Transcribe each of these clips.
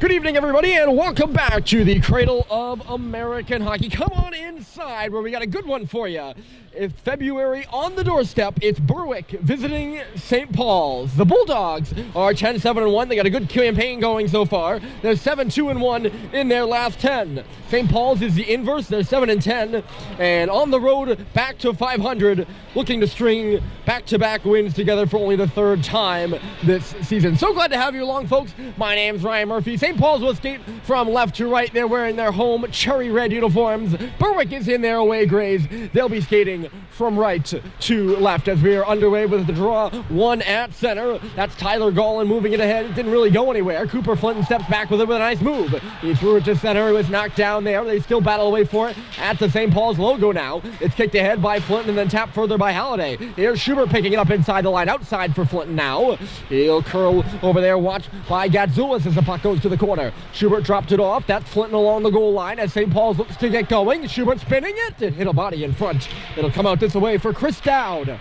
Good evening, everybody, and welcome back to the Cradle of American Hockey. Come on inside, where we got a good one for you. It's February on the doorstep. It's Berwick visiting St. Paul's. The Bulldogs are 10-7-1. They got a good campaign going so far. They're 7-2-1 in their last 10. St. Paul's is the inverse. They're 7-10, and on the road back to 500, looking to string back-to-back wins together for only the third time this season. So glad to have you along, folks. My name's Ryan Murphy. St. Paul's will skate from left to right. They're wearing their home cherry red uniforms. Berwick is in their away grays. They'll be skating from right to left as we are underway with the draw one at center. That's Tyler Gollin moving it ahead. It didn't really go anywhere. Cooper Flinton steps back with it with a nice move. He threw it to center. It was knocked down there. They still battle away for it at the St. Paul's logo now. It's kicked ahead by Flinton and then tapped further by Halliday. Here's Schubert picking it up inside the line. Outside for Flinton now. He'll curl over there. Watched by Gatzulis as the puck goes to the corner. Schubert dropped it off. That's Flinton along the goal line as St. Paul's looks to get going. Schubert spinning it. It hit a body in front. It'll come out this way for Chris Dowd.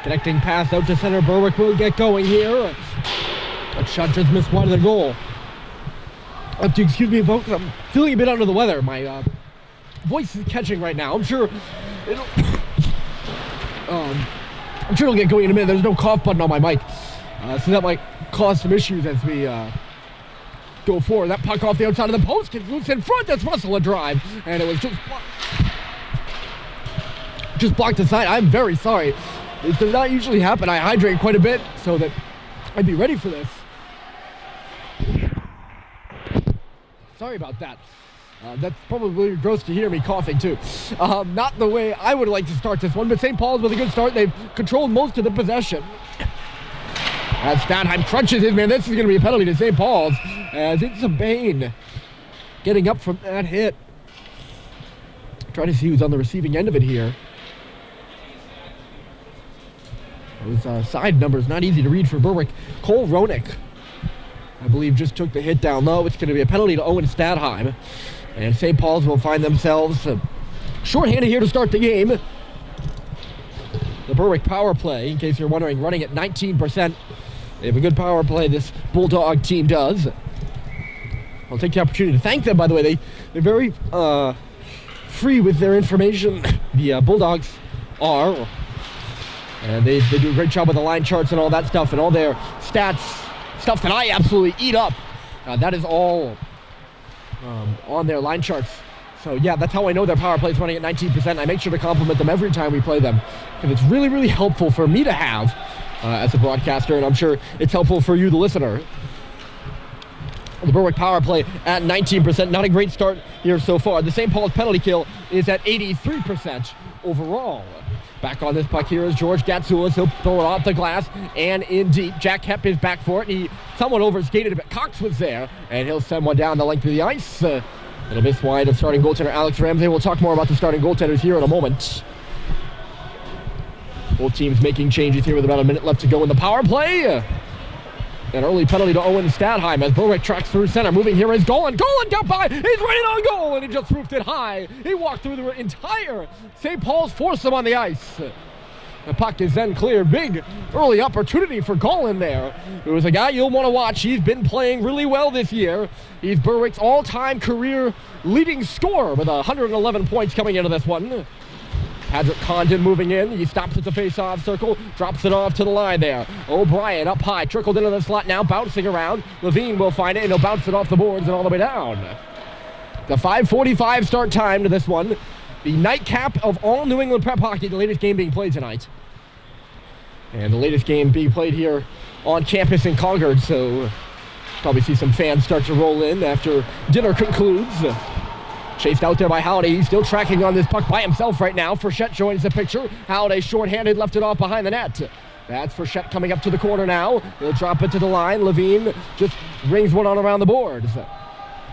Connecting pass out to center. Berwick will get going here. That shot just missed wide of the goal. Have to excuse me, folks. I'm feeling a bit under the weather. My voice is catching right now. I'm sure it'll get going in a minute. There's no cough button on my mic, so that might cause some issues as we go forward. That puck off the outside of the post gets loose in front. That's Russell a drive, and it was just blocked aside. I'm very sorry. This does not usually happen. I hydrate quite a bit so that I'd be ready for this. Sorry about that. That's probably gross to hear me coughing too. Not the way I would like to start this one, but St. Paul's with a good start. They've controlled most of the possession. As Stadheim crunches his man. This is going to be a penalty to St. Paul's as it's a Bain getting up from that hit. Trying to see who's on the receiving end of it here. Those side numbers not easy to read for Berwick. Cole Ronick, I believe, just took the hit down low. It's going to be a penalty to Owen Stadheim. And St. Paul's will find themselves shorthanded here to start the game. The Berwick power play, in case you're wondering, running at 19%. They have a good power play, this Bulldog team does. I'll take the opportunity to thank them, by the way. They're very free with their information. The Bulldogs are. And they do a great job with the line charts and all that stuff and all their stats, stuff that I absolutely eat up. That is all on their line charts. So yeah, that's how I know their power play is running at 19%. I make sure to compliment them every time we play them, because it's really, really helpful for me to have as a broadcaster, and I'm sure it's helpful for you, the listener. The Berwick power play at 19%. Not a great start here so far. The St. Paul's penalty kill is at 83% overall. Back on this puck here is George Gatsulis. He'll throw it off the glass and in deep. Jack Hepp is back for it. He somewhat overskated, but Cox was there, and he'll send one down the length of the ice. It'll miss wide of starting goaltender Alex Ramsey. We'll talk more about the starting goaltenders here in a moment. Both teams making changes here with about a minute left to go in the power play. An early penalty to Owen Stadheim as Berwick tracks through center. Moving here is Golan. Golan down by. He's right on goal, and he just roofed it high. He walked through the entire St. Paul's foursome on the ice. The puck is then cleared. Big early opportunity for Golan there. It was a guy you'll want to watch. He's been playing really well this year. He's Berwick's all-time career leading scorer with 111 points coming into this one. Patrick Condon moving in. He stops at the face-off circle, drops it off to the line there. O'Brien up high, trickled into the slot now, bouncing around. Levine will find it, and he'll bounce it off the boards and all the way down. The 5:45 start time to this one. The nightcap of all New England prep hockey, the latest game being played tonight. And the latest game being played here on campus in Concord, so probably see some fans start to roll in after dinner concludes. Chased out there by Halliday. He's still tracking on this puck by himself right now. Frechette joins the picture. Halliday shorthanded, left it off behind the net. That's Frechette coming up to the corner now. He'll drop it to the line. Levine just rings one on around the boards.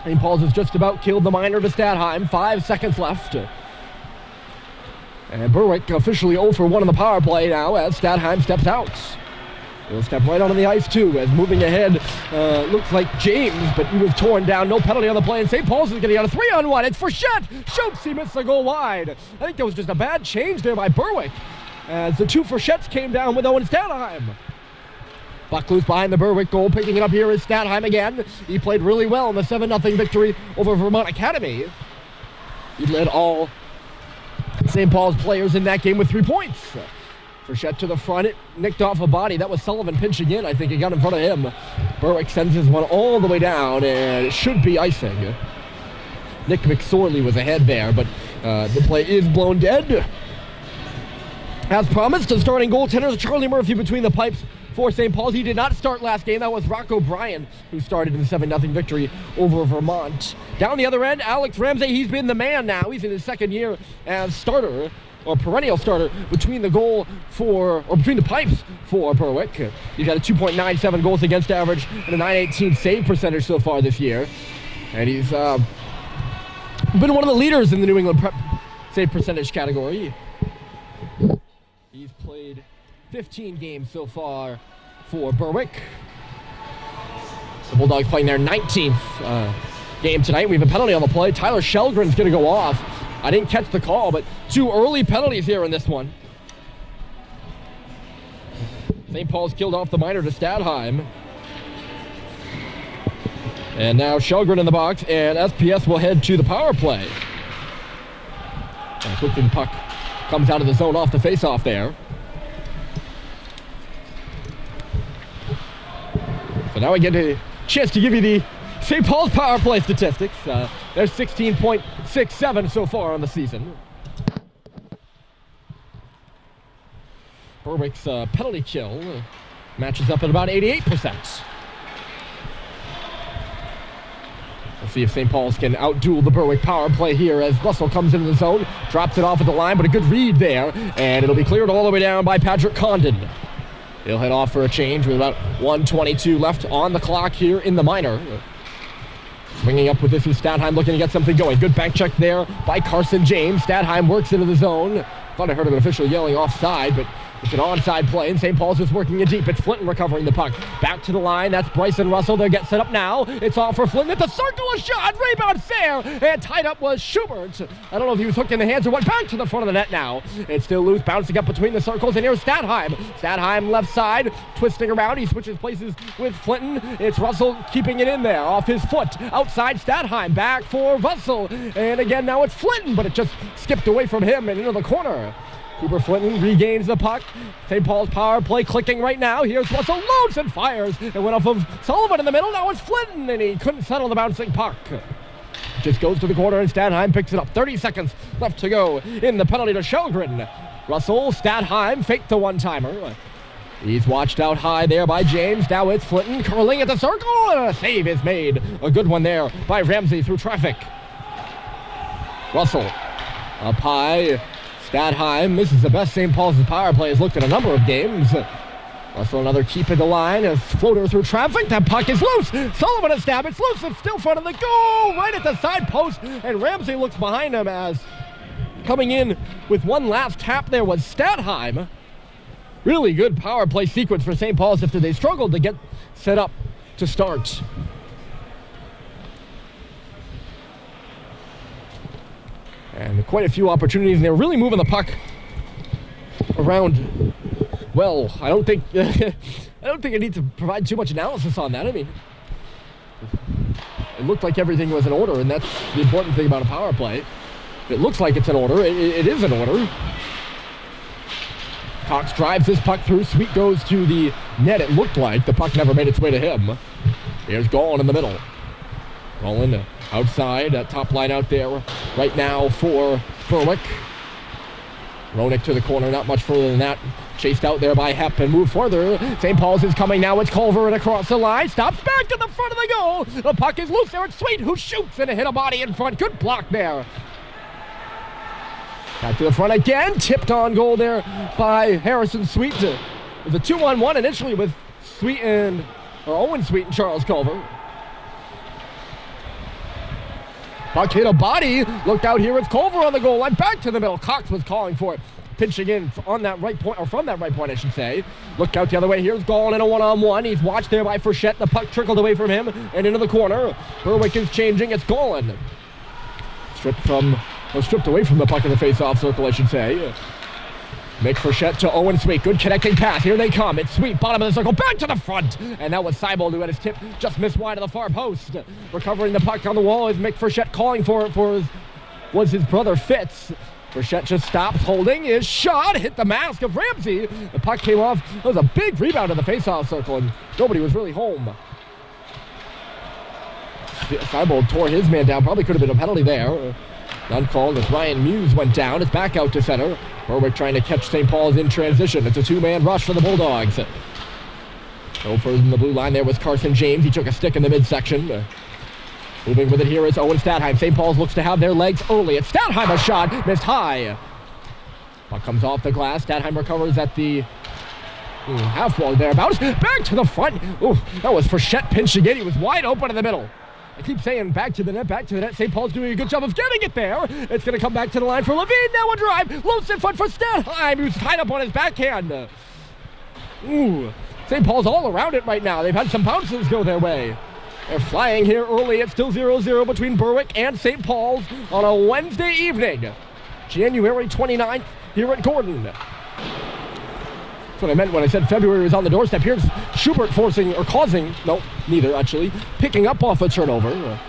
St. Paul's has just about killed the minor to Stadheim. 5 seconds left. And Berwick officially 0 for 1 on the power play now as Stadheim steps out. He'll step right onto the ice, too, as moving ahead looks like James, but he was torn down. No penalty on the play, and St. Paul's is getting out a 3-on-1. It's Frechette. Shoots. He missed the goal wide. I think that was just a bad change there by Berwick, as the two Frechettes came down with Owen Stadheim. Puck loose behind the Berwick goal. Picking it up here is Statheim again. He played really well in the 7-0 victory over Vermont Academy. He led all St. Paul's players in that game with 3 points. Frechette to the front. It nicked off a body. That was Sullivan pinching in. I think he got in front of him. Berwick sends his one all the way down, and it should be icing. Nick McSorley was ahead there, but the play is blown dead. As promised, the starting goaltender, Charlie Murphy, between the pipes for St. Paul's. He did not start last game. That was Rocco Bryan, who started in the 7-0 victory over Vermont. Down the other end, Alex Ramsey. He's been the man now. He's in his second year as starter, or perennial starter, between the pipes for Berwick. He's got a 2.97 goals against average and a .918 save percentage so far this year. And he's been one of the leaders in the New England prep save percentage category. He's played 15 games so far for Berwick. The Bulldogs playing their 19th game tonight. We have a penalty on the play. Tyler Shelgren's going to go off. I didn't catch the call, but 2 early penalties here in this one. St. Paul's killed off the minor to Statheim. And now Shelgren in the box, and SPS will head to the power play. And quickly the puck comes out of the zone off the face-off there. So now we get a chance to give you the St. Paul's power play statistics. They're 16.67 so far on the season. Berwick's penalty kill matches up at about 88%. We'll see if St. Paul's can outduel the Berwick power play here as Russell comes into the zone, drops it off at the line, but a good read there, and it'll be cleared all the way down by Patrick Condon. He'll head off for a change with about 1:22 left on the clock here in the minor. Swinging up with this is Statheim, looking to get something going. Good back check there by Carson James. Statheim works into the zone. Thought I heard an official yelling offside, but it's an onside play, and St. Paul's is working it deep. It's Flinton recovering the puck. Back to the line. That's Bryson Russell. They'll get set up now. It's all for Flinton. At the circle, a shot. Rebound fair. And tied up was Schubert. I don't know if he was hooked in the hands or what. Back to the front of the net now. It's still loose. Bouncing up between the circles. And here's Statheim. Statheim left side. Twisting around. He switches places with Flinton. It's Russell keeping it in there. Off his foot. Outside Statheim. Back for Russell. And again, now it's Flinton. But it just skipped away from him and into the corner. Cooper Flinton regains the puck. St. Paul's power play clicking right now. Here's Russell, loads and fires. It went off of Sullivan in the middle. Now it's Flinton, and he couldn't settle the bouncing puck. Just goes to the corner, and Statheim picks it up. 30 seconds left to go in the penalty to Shelgren. Russell, Statheim faked the one-timer. He's watched out high there by James. Now it's Flinton curling at the circle, and a save is made. A good one there by Ramsey through traffic. Russell up high. Statheim, this is the best St. Paul's power play has looked at a number of games. Russell another keep at the line, a floater through traffic. That puck is loose. Sullivan a stab. It's loose. It's still front of the goal, right at the side post. And Ramsey looks behind him as coming in with one last tap there was Statheim. Really good power play sequence for St. Paul's after they struggled to get set up to start. And quite a few opportunities, and they're really moving the puck around well. I don't think I need to provide too much analysis on that. I mean, it looked like everything was in order, and that's the important thing about a power play. It looks like it's in order. It is in order. Cox drives this puck through. Sweet goes to the net. It looked like the puck never made its way to him. Here's Golan in the middle. Golan outside, top line out there right now for Berwick. Ronick to the corner, not much further than that. Chased out there by Hepp and moved further. St. Paul's is coming now. It's Culver and across the line. Stops back to the front of the goal. The puck is loose there. It's Sweet who shoots and hit a body in front. Good block there. Back to the front again. Tipped on goal there by Harrison Sweet. It was a 2-on-1 initially with Owen Sweet and Charles Culver. Puck hit a body. Look out here. It's Culver on the goal line. Back to the middle. Cox was calling for it. Pinching in on that right point, or from that right point, I should say. Look out the other way. Here's Golan in a one-on-one. He's watched there by Frechette. The puck trickled away from him and into the corner. Berwick is changing. It's Golan. Stripped away from the puck in the face-off circle, I should say. Mick Frechette to Owen Sweet. Good connecting pass. Here they come. It's Sweet. Bottom of the circle. Back to the front. And that was Seibold who had his tip just missed wide of the far post. Recovering the puck on the wall is Mick Frechette calling for it was his brother Fitz. Frechette just stops holding his shot. Hit the mask of Ramsey. The puck came off. That was a big rebound in the faceoff circle and nobody was really home. Seibold tore his man down. Probably could have been a penalty there. None called as Ryan Muse went down. It's back out to center. Berwick trying to catch St. Paul's in transition. It's a two-man rush for the Bulldogs. Over in the blue line there was Carson James. He took a stick in the midsection. Moving with it here is Owen Statheim. St. Paul's looks to have their legs early. It's Statheim, a shot. Missed high. Puck comes off the glass. Statheim recovers at the half wall thereabouts. Back to the front. Ooh, that was Frechette pinching in. He was wide open in the middle. I keep saying back to the net, back to the net. St. Paul's doing a good job of getting it there. It's going to come back to the line for Levine. Now a drive. Loose in front for Statheim, who's tied up on his backhand. Ooh, St. Paul's all around it right now. They've had some bounces go their way. They're flying here early. It's still 0-0 between Berwick and St. Paul's on a Wednesday evening, January 29th here at Gordon. That's what I meant when I said February was on the doorstep. Here's Schubert picking up off a turnover.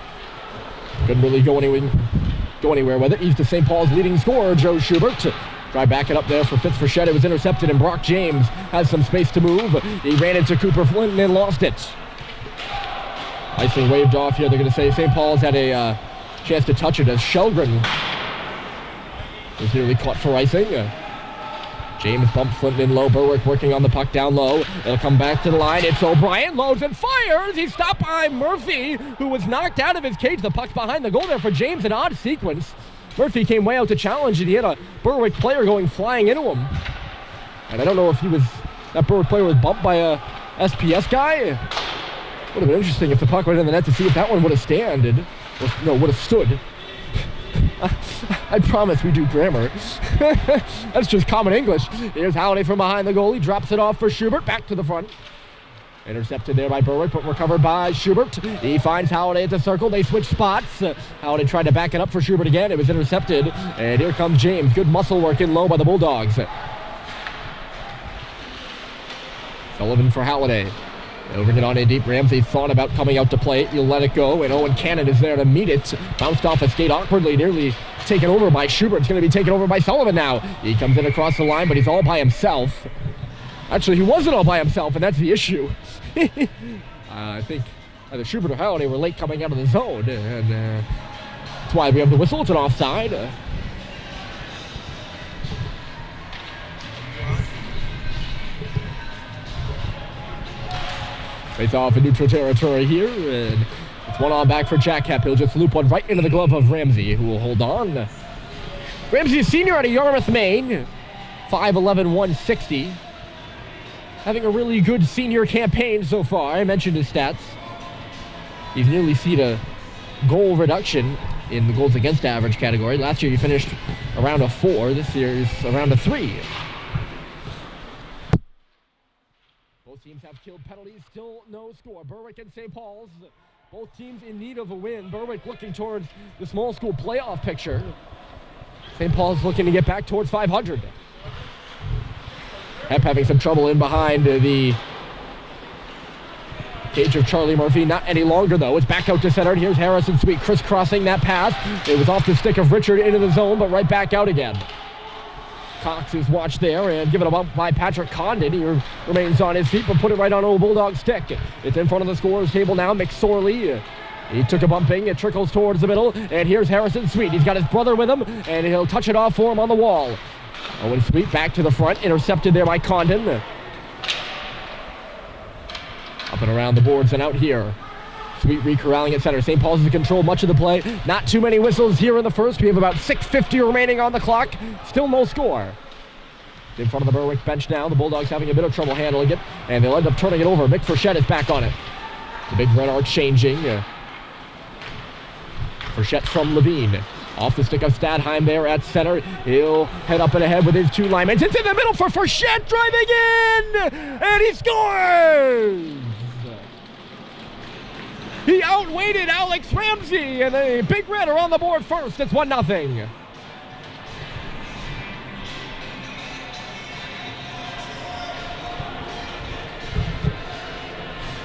Couldn't really go anywhere with it. He's to St. Paul's leading scorer, Joe Schubert. Try back it up there for Fitz Frechette. It was intercepted, and Brock James has some space to move. He ran into Cooper Flint and lost it. Icing waved off here. They're going to say St. Paul's had a chance to touch it as Shelgren was nearly caught for icing. James bumps Flint in low. Berwick working on the puck down low. It'll come back to the line. It's O'Brien. Loads and fires. He's stopped by Murphy, who was knocked out of his cage. The puck's behind the goal there for James. An odd sequence. Murphy came way out to challenge, and he had a Berwick player going flying into him. And I don't know if that Berwick player was bumped by a SPS guy. Would have been interesting if the puck went in the net to see if that one would have would have stood. I promise we do grammar. That's just common English. Here's Halliday from behind the goal. He drops it off for Schubert. Back to the front. Intercepted there by Berwick, but recovered by Schubert. He finds Halliday at the circle. They switch spots. Halliday tried to back it up for Schubert again. It was intercepted. And here comes James. Good muscle work in low by the Bulldogs. Sullivan for Halliday. They'll bring it on in deep. Ramsey thought about coming out to play it. You'll let it go, and Owen Cannon is there to meet it. Bounced off a skate awkwardly, nearly taken over by Schubert. It's going to be taken over by Sullivan now. He comes in across the line, but he's all by himself. Actually, he wasn't all by himself, and that's the issue. I think either Schubert or Halliday were late coming out of the zone, and that's why we have the whistle. It's an offside. Face off in neutral territory here, and it's one on back for Jack Hepp. He'll just loop one right into the glove of Ramsey, who will hold on. Ramsey, a senior out of Yarmouth, Maine, 5'11", 160. Having a really good senior campaign so far. I mentioned his stats. He's nearly seen a goal reduction in the goals against average category. Last year he finished around a 4. This year is around a 3. Teams have killed penalties, still no score. Berwick and St. Paul's, both teams in need of a win. Berwick looking towards the small school playoff picture. St. Paul's looking to get back towards 500. Hepp having some trouble in behind the cage of Charlie Murphy. Not any longer, though. It's back out to center. And here's Harrison Sweet crisscrossing that pass. It was off the stick of Richard into the zone, but right back out again. Cox is watched there and given a bump by Patrick Condon. He remains on his feet, but put it right on old Bulldog stick. It's in front of the scorer's table now. McSorley, he took a bumping. It trickles towards the middle, and here's Harrison Sweet. He's got his brother with him, and he'll touch it off for him on the wall. Owen Sweet back to the front, intercepted there by Condon. Up and around the boards and out here. Sweet re-corralling at center. St. Paul's in control much of the play. Not too many whistles here in the first. We have about 6:50 remaining on the clock. Still no score. In front of the Berwick bench now. The Bulldogs having a bit of trouble handling it, and they'll end up turning it over. Mick Frechette is back on it. The big red arc changing. Frechette from Levine. Off the stick of Statheim there at center. He'll head up and ahead with his two linemen. It's in the middle for Frechette, driving in! And he scores! He outweighted Alex Ramsey, and the Big Red are on the board first. It's 1-0.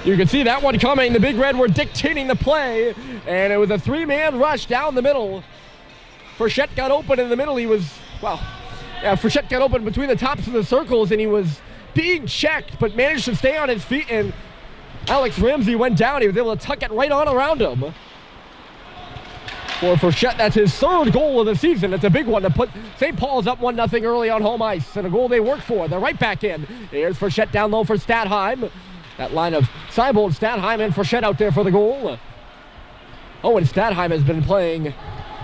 You can see that one coming. The Big Red were dictating the play, and it was a three-man rush down the middle. Frechette got open in the middle. Frechette got open between the tops of the circles, and he was being checked, but managed to stay on his feet, and Alex Ramsey went down. He was able to tuck it right on around him. For Frechette, that's his third goal of the season. It's a big one to put St. Paul's up 1-0 early on home ice, and a goal they worked for. They're right back in. Here's Frechette down low for Stadheim. That line of Seibold, Stadheim, and Frechette out there for the goal. Oh, and Stadheim has been playing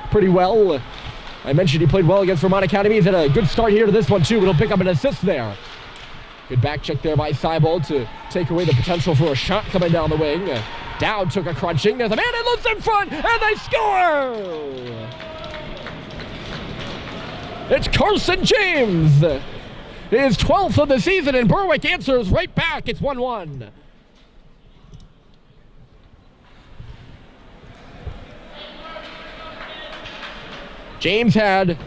pretty well. I mentioned he played well against Vermont Academy. He's had a good start here to this one, too. It'll pick up an assist there. Good back check there by Seibold to take away the potential for a shot coming down the wing. Dowd took a crunching. There's a man that looks in front, and they score! It's Carson James. His 12th of the season, and Berwick answers right back. It's 1-1. James had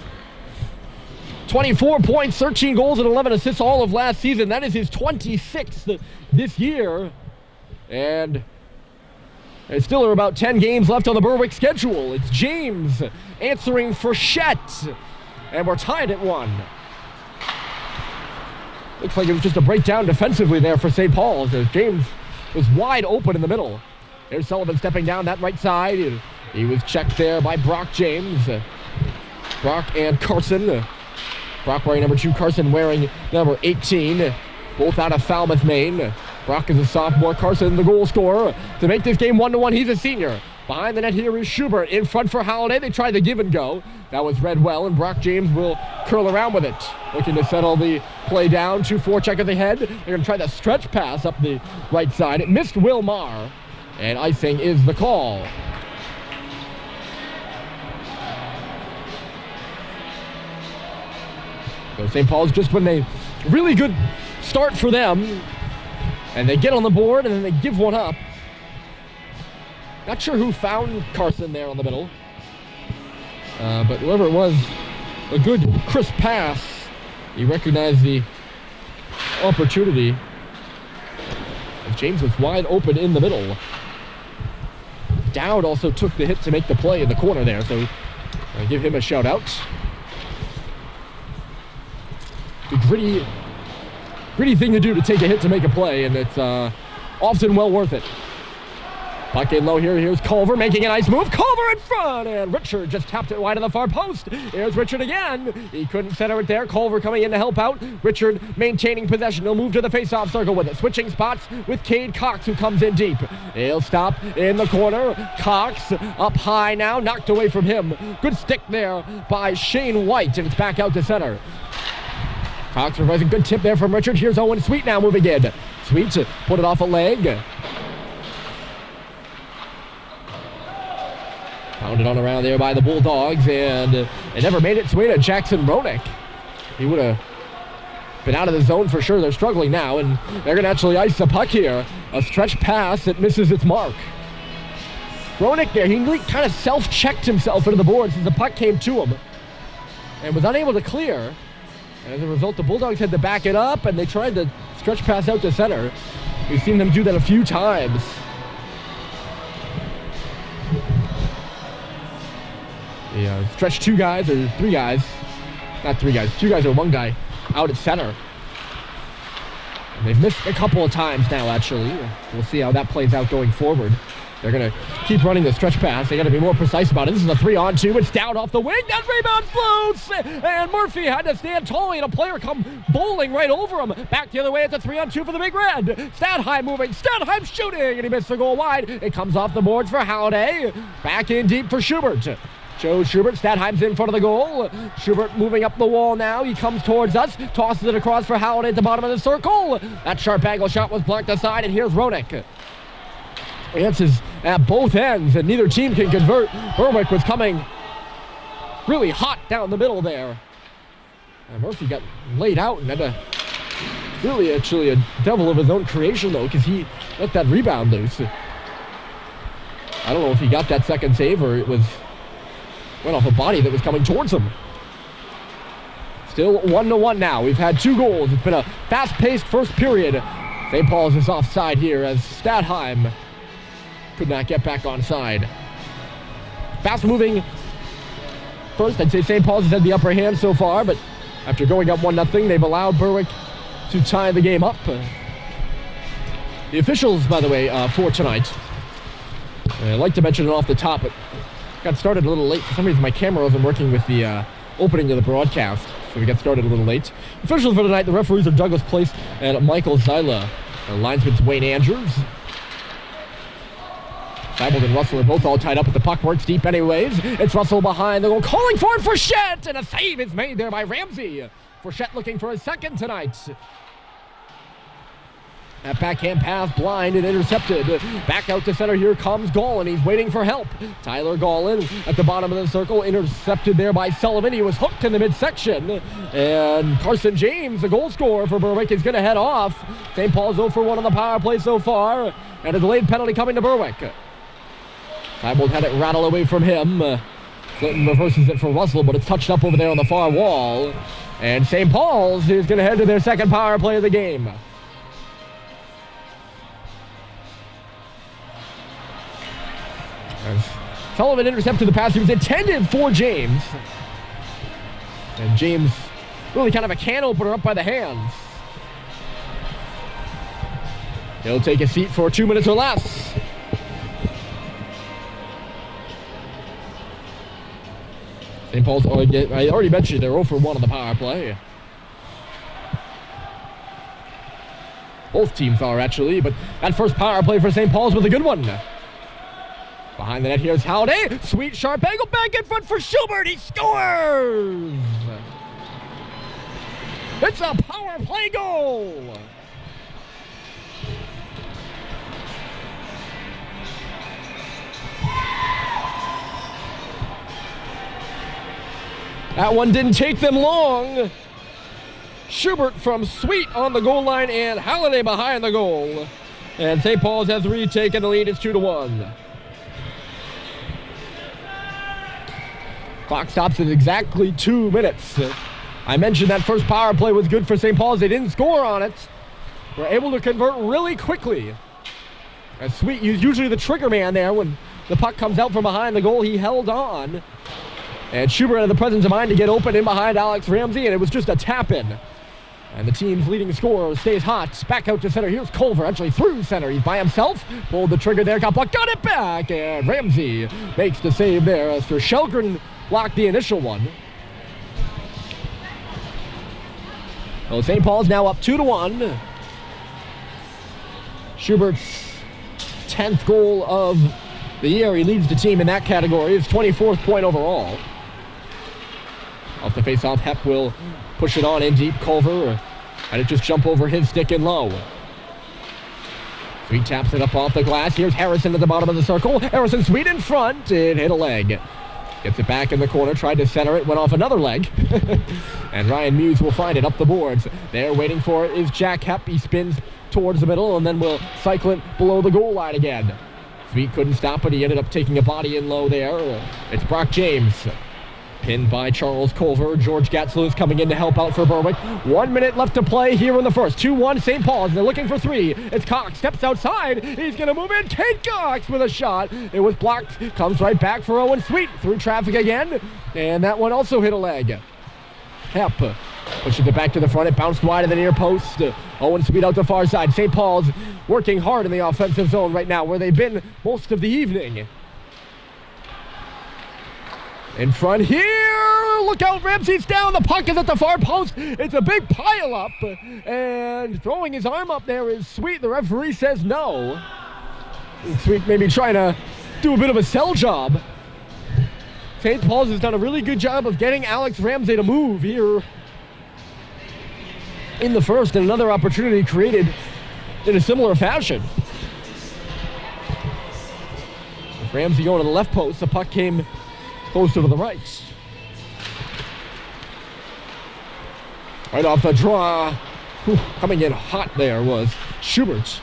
24 points, 13 goals, and 11 assists all of last season. That is his 26th this year. And there still are about 10 games left on the Berwick schedule. It's James answering Frechette. And we're tied at 1. Looks like it was just a breakdown defensively there for St. Paul's, as James was wide open in the middle. There's Sullivan stepping down that right side. He was checked there by Brock James. Brock and Carson. Brock wearing number 2, Carson wearing number 18. Both out of Falmouth, Maine. Brock is a sophomore, Carson the goal scorer. To make this game 1-1, he's a senior. Behind the net here is Schubert. In front for Halliday. They tried the give and go. That was read well, and Brock James will curl around with it. Looking to settle the play down. 2-4 check ahead. They're going to try the stretch pass up the right side. It missed Will Marr, and icing is the call. So St. Paul's just when a really good start for them, and they get on the board, and then they give one up. Not sure who found Carson there on the middle. But whoever it was, a good crisp pass. He recognized the opportunity. James was wide open in the middle. Dowd also took the hit to make the play in the corner there, so I give him a shout out. The gritty thing to do to take a hit to make a play, and it's often well worth it. Puck in low here. Here's Culver making a nice move. Culver in front, and Richard just tapped it wide of the far post. Here's Richard again. He couldn't center it there. Culver coming in to help out. Richard maintaining possession. He'll move to the face-off circle with it. Switching spots with Cade Cox, who comes in deep. He'll stop in the corner. Cox up high now, knocked away from him. Good stick there by Shane White, and it's back out to center. Cox reversing. Good tip there from Richard. Here's Owen Sweet now moving in. Sweet put it off a leg. Pounded on around there by the Bulldogs, and it never made its way to Jackson Ronick. He would have been out of the zone for sure. They're struggling now, and they're going to actually ice the puck here. A stretch pass that misses its mark. Ronick there, he kind of self-checked himself into the boards as the puck came to him and was unable to clear. And as a result, the Bulldogs had to back it up, and they tried to stretch pass out to center. We've seen them do that a few times. Yeah, stretch 2 guys or 3 guys. Not 3 guys. 2 guys or 1 guy out at center. And they've missed a couple of times now, actually. We'll see how that plays out going forward. They're going to keep running the stretch pass. They got to be more precise about it. This is a 3-on-2. It's down off the wing. That rebound floats. And Murphy had to stand tall, and a player come bowling right over him. Back the other way. It's a 3-on-2 for the Big Red. Stadheim moving. Stadheim shooting. And he missed the goal wide. It comes off the boards for Halliday. Back in deep for Schubert. Joe Schubert. Stadheim's in front of the goal. Schubert moving up the wall now. He comes towards us. Tosses it across for Halliday at the bottom of the circle. That sharp angle shot was blocked aside, and here's Ronick. Chances at both ends, and neither team can convert. Berwick was coming really hot down the middle there. And Murphy got laid out and had really actually a devil of his own creation, though, because he let that rebound loose. I don't know if he got that second save or it went off a body that was coming towards him. Still 1-1 now. We've had 2 goals. It's been a fast-paced first period St. Paul's is offside here as Stadheim could not get back onside. Fast moving. First, I'd say St. Paul's has had the upper hand so far, but after going up 1-0, they've allowed Berwick to tie the game up. The officials, by the way, for tonight, I'd like to mention it off the top, but got started a little late. For some reason, my camera wasn't working with the opening of the broadcast, so we got started a little late. Officials for tonight, the referees are Douglas Place and Michael Zyla. The linesman's Wayne Andrews. Seibel and Russell are both all tied up, but the puck works deep anyways. It's Russell behind the goal, calling for it for Frechette, and a save is made there by Ramsey. Frechette looking for his second tonight. That backhand pass blind and intercepted. Back out to center, here comes Gollin. He's waiting for help. Tyler Gollin at the bottom of the circle, intercepted there by Sullivan. He was hooked in the midsection. And Carson James, the goal scorer for Berwick, is going to head off. St. Paul's 0 for 1 on the power play so far. And a delayed penalty coming to Berwick. Seibold had it rattle away from him. Clinton reverses it for Russell, but it's touched up over there on the far wall. And St. Paul's is going to head to their second power play of the game. As Sullivan intercepted the pass, he was intended for James. And James really kind of a can opener up by the hands. He'll take a seat for 2 minutes or less. St. Paul's, I already mentioned they're 0 for 1 on the power play. Both teams are actually, but that first power play for St. Paul's was a good one. Behind the net, here's Halliday. Sweet, sharp angle, back in front for Schubert. He scores! It's a power play goal! That one didn't take them long. Schubert from Sweet on the goal line and Halliday behind the goal. And St. Paul's has retaken the lead. It's 2-1. Clock stops at exactly 2 minutes. I mentioned that first power play was good for St. Paul's. They didn't score on it. Were able to convert really quickly. As Sweet used usually the trigger man there when the puck comes out from behind the goal. He held on. And Schubert had the presence of mind to get open in behind Alex Ramsey, and it was just a tap-in. And the team's leading scorer stays hot. Back out to center. Here's Culver, actually through center. He's by himself. Pulled the trigger there, got it back, and Ramsey makes the save there as Shelgren blocked the initial one. Well, St. Paul's now up 2-1. Schubert's 10th goal of the year. He leads the team in that category. His 24th point overall. Off the face-off, Hep will push it on in deep. Culver, and it just jump over his stick in low. Sweet taps it up off the glass. Here's Harrison at the bottom of the circle. Harrison Sweet in front. It hit a leg. Gets it back in the corner, tried to center it, went off another leg. And Ryan Muse will find it up the boards. There waiting for it is Jack Hep. He spins towards the middle and then will cycle it below the goal line again. Sweet couldn't stop it. He ended up taking a body in low there. It's Brock James. Pinned by Charles Culver. George Gatzler is coming in to help out for Berwick. 1 minute left to play here in the first. 2-1 St. Paul's. They're looking for 3. It's Cox. Steps outside. He's going to move in. Kate Cox with a shot. It was blocked. Comes right back for Owen Sweet. Through traffic again. And that one also hit a leg. Hep pushes it back to the front. It bounced wide of the near post. Owen Sweet out the far side. St. Paul's working hard in the offensive zone right now, where they've been most of the evening. In front here, look out, Ramsey's down, the puck is at the far post, it's a big pile up, and throwing his arm up there is Sweet, the referee says no. Sweet maybe trying to do a bit of a sell job. St. Paul's has done a really good job of getting Alex Ramsey to move here in the first, and another opportunity created in a similar fashion. With Ramsey going to the left post, the puck came closer to the right. Right off the draw. Coming in hot there was Schubert.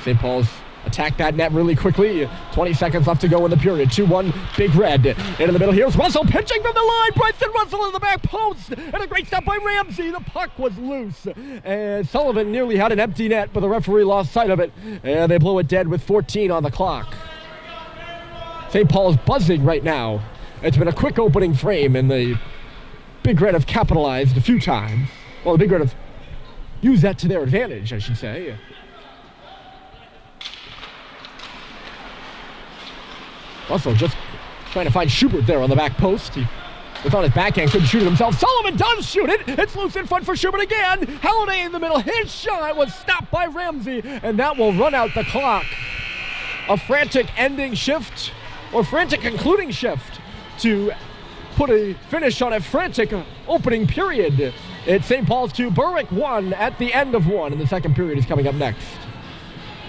St. Paul's attack that net really quickly. 20 seconds left to go in the period. 2-1, Big Red. Into the middle, here's Russell pitching from the line. Bryson Russell in the back post. And a great stop by Ramsey. The puck was loose. And Sullivan nearly had an empty net, but the referee lost sight of it. And they blow it dead with 14 on the clock. St. Paul's buzzing right now. It's been a quick opening frame, and the Big Red have capitalized a few times. Well, the Big Red have used that to their advantage, I should say. Russell just trying to find Schubert there on the back post. He was on his backhand, couldn't shoot it himself. Sullivan does shoot it. It's loose in front for Schubert again. Halliday in the middle. His shot was stopped by Ramsey, and that will run out the clock. A Frantic ending shift, or Frantic concluding shift, to put a finish on a Frantic opening period. It's St. Paul's 2, Berwick 1 at the end of 1, and the second period is coming up next.